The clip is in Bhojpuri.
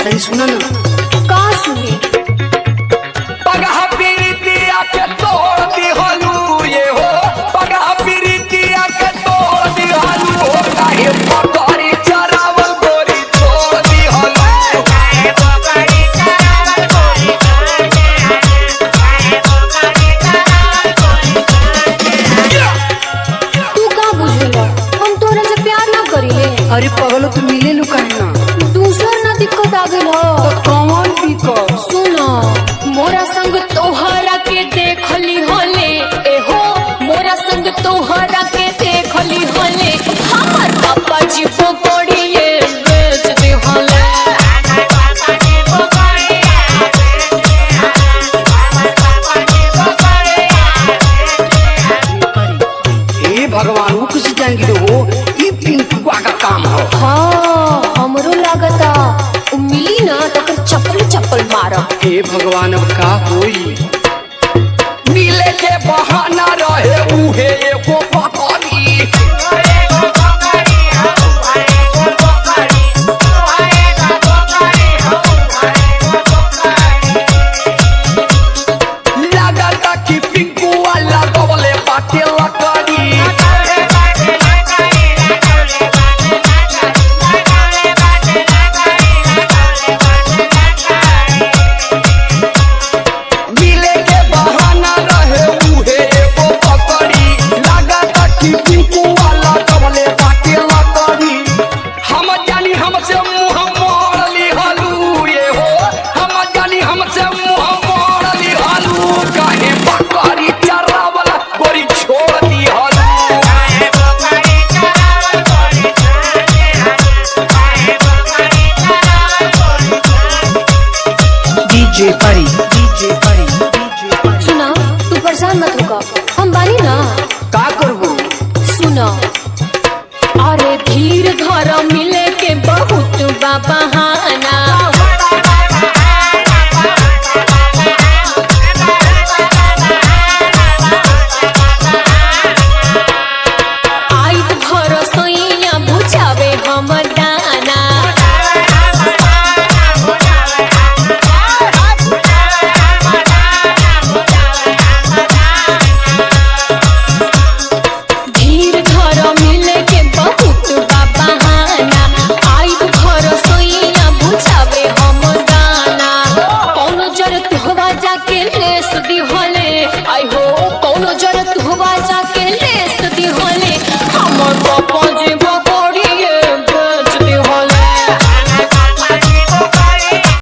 तनी सुना ना। का सुनी? पगहा पीरितिया के तोड़ दिहलू ये हो, पगहा पीरितिया के तोड़ दिहलू हो, काहे बकरी चरावल गोरी छोड़ दिहलू। काहे बकरी चरावल गोरी छोड़ दिहलू, काहे बकरी चरावल गोरी छोड़ दिहलू। तू का बुझेला? हम तोरा से प्यार ना करिले। अरे पगलो तू मिले लू काहे ना? दूसर ना दिक्कत आ गइल हो। कौन दिक्कत? सुनो, मोरा संग तोहरा के देखली होले, एहो मोरा संग तोहरा के देखली होले, हमर पापा जी पकड़िए बेच दे होले। हमर पापा जी पकड़िया बेच दे होले, हमर पापा जी पकड़िया बेच दे होले। हे भगवान वो किसी जाएंगे हो, ये पिंटुआ का काम हो। हाँ हमरो लागता उ मिली ना तो कर चप्पल चप्पल मारब। हे भगवान अब का होई? मिले के बहाना रहे उहे एगो बकरी, एगो बकरी हो, एगो बकरी, एगो बकरी हो, एगो बकरी। लागता कि पिंकू वाला गवले बाटे लकड़ी, लगौले बाटे लकड़ी, लगौले बाटे लकड़ी, लगौले बाटे लकड़ी, लगौले बाटे लकड़ी। मिले के बहाना रहे उहे एगो बकरी, लागता कि पिंकू वाला गवले बाटे लकड़ी। हम जानी हमसे मुंह मोड़ लिहलू ये हो, हम जानी हमसे मुंह मोड़ लिहलू, काहे बकरी चरावल गोरी छोड़ दिहलू। काहे बकरी चरावल गोरी छोड़ दिहलू, काहे बकरी चरावल गोरी छोड़ दिहलू। डीजे परी, डीजे परी, सुना, तू परेशान मत होगा, हम बानी ना। का करबो? सुना, अरे धीर घर मिले के बहुत बाबा